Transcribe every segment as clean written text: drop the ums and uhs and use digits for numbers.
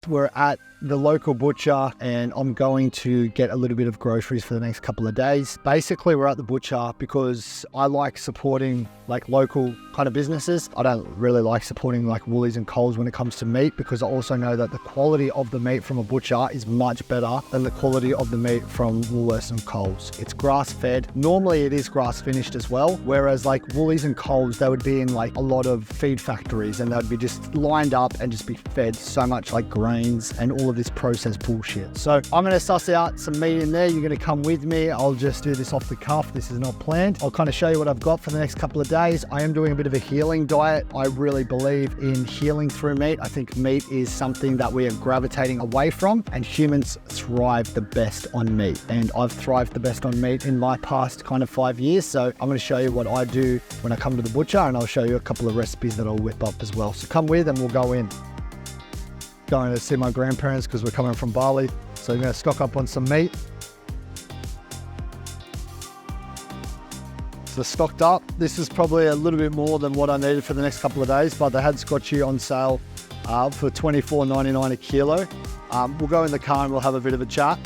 we're at the local butcher and I'm going to get a little bit of groceries for the next couple of days. Basically, we're at the butcher because I like supporting like local kind of businesses. I don't really like supporting like Woolies and Coles when it comes to meat, because I also know that the quality of the meat from a butcher is much better than the quality of the meat from Woolworths and Coles. It's grass fed. Normally it is grass finished as well, whereas like Woolies and Coles, they would be in like a lot of feed factories and they'd be just lined up and just be fed so much like grains and all of this processed bullshit. So I'm going to suss out some meat in there. You're going to come with me. I'll just do this off the cuff. This is not planned. I'll kind of show you what I've got for the next couple of days. I am doing a bit of a healing diet. I really believe in healing through meat. I think meat is something that we are gravitating away from, and humans thrive the best on meat. And I've thrived the best on meat in my past kind of 5 years. So I'm going to show you what I do when I come to the butcher, and I'll show you a couple of recipes that I'll whip up as well. So come with and we'll go in. Going to see my grandparents because we're coming from Bali. So I'm going to stock up on some meat. So stocked up. This is probably a little bit more than what I needed for the next couple of days, but they had Scotchie on sale for $24.99 a kilo. We'll go in the car and we'll have a bit of a chat.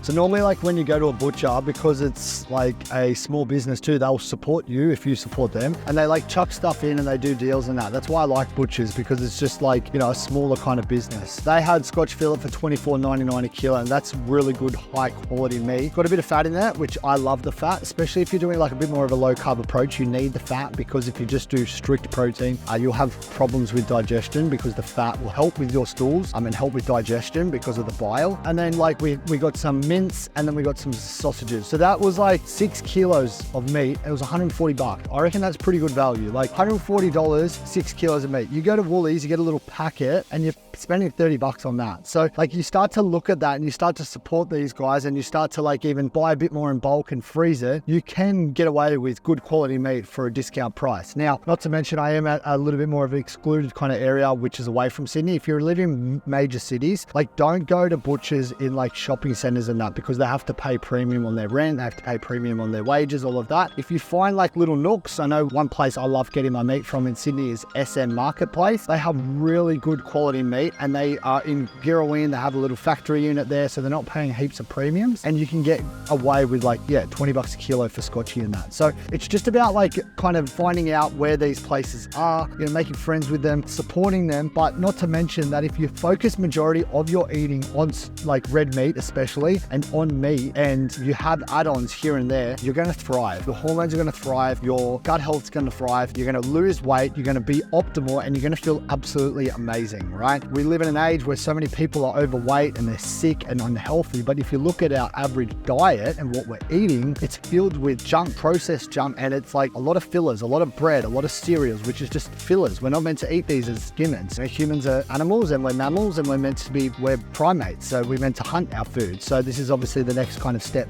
So normally, like when you go to a butcher, because it's like a small business too, they'll support you if you support them, and they like chuck stuff in and they do deals and that. That's why I like butchers, because it's just like, you know, a smaller kind of business. They had Scotch fillet for $24.99 a kilo, and that's really good high quality meat. Got a bit of fat in that, which I love the fat, especially if you're doing like a bit more of a low carb approach. You need the fat, because if you just do strict protein, you'll have problems with digestion, because the fat will help with your stools and help with digestion because of the bile. And then like we got some mince, and then we got some sausages. So that was like 6 kilos of meat. It was 140 bucks. I reckon that's pretty good value. Like $140, 6 kilos of meat. You go to Woolies, you get a little packet and you're spending 30 bucks on that. So like you start to look at that and you start to support these guys, and you start to like even buy a bit more in bulk and freeze it. You can get away with good quality meat for a discount price. Now, not to mention I am at a little bit more of an excluded kind of area, which is away from Sydney. If you're living in major cities, like don't go to butchers in like shopping centers and that, because they have to pay premium on their rent, they have to pay premium on their wages, all of that. If you find like little nooks, I know one place I love getting my meat from in Sydney is SM Marketplace. They have really good quality meat, and they are in Girraween. They have a little factory unit there, so they're not paying heaps of premiums, and you can get away with like, yeah, 20 bucks a kilo for Scotchie and that. So it's just about like kind of finding out where these places are, you know, making friends with them, supporting them. But not to mention that if you focus majority of your eating on like red meat especially, and on meat, and you have add-ons here and there, you're going to thrive. Your hormones are going to thrive, your gut health is going to thrive, you're going to lose weight, you're going to be optimal, and you're going to feel absolutely amazing, right? We live in an age where so many people are overweight and they're sick and unhealthy, but if you look at our average diet and what we're eating, it's filled with junk, processed junk, and it's like a lot of fillers, a lot of bread, a lot of cereals, which is just fillers. We're not meant to eat these as humans. You know, humans are animals and we're mammals, and we're primates, so we're meant to hunt our food. So this is obviously the next kind of step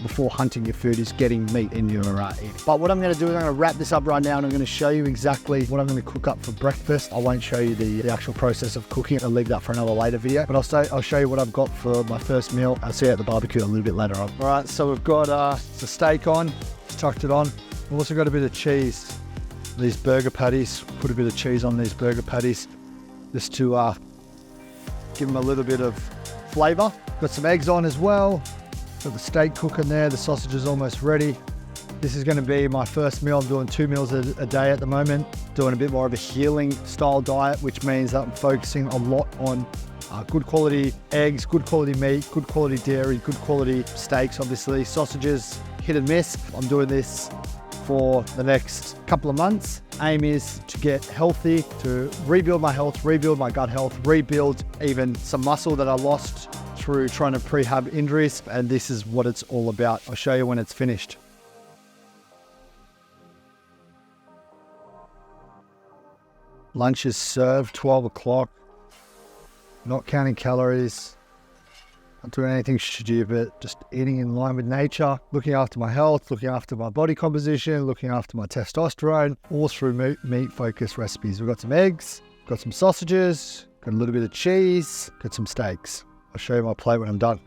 before hunting your food is getting meat in your eating. But what I'm going to do is I'm going to wrap this up right now, and I'm going to show you exactly what I'm going to cook up for breakfast. I won't show you the actual process of cooking. I'll leave that for another later video, but I'll show you what I've got for my first meal. I'll see you at the barbecue a little bit later on. All right, so we've got the steak on, chucked it on. We've also got a bit of cheese. These burger patties, put a bit of cheese on these burger patties just to give them a little bit of flavor. Got some eggs on as well. Got the steak cooking there. The sausage is almost ready. This is going to be my first meal. I'm doing 2 meals a day at the moment. Doing a bit more of a healing style diet, which means that I'm focusing a lot on good quality eggs, good quality meat, good quality dairy, good quality steaks, obviously. Sausages, hit and miss. I'm doing this for the next couple of months. Aim is to get healthy, to rebuild my health, rebuild my gut health, rebuild even some muscle that I lost through trying to prehab injuries, and this is what it's all about. I'll show you when it's finished. Lunch is served, 12 o'clock. Not counting calories, not doing anything stupid, just eating in line with nature, looking after my health, looking after my body composition, looking after my testosterone, all through meat-focused recipes. We've got some eggs, got some sausages, got a little bit of cheese, got some steaks. I'll show you my plate when I'm done.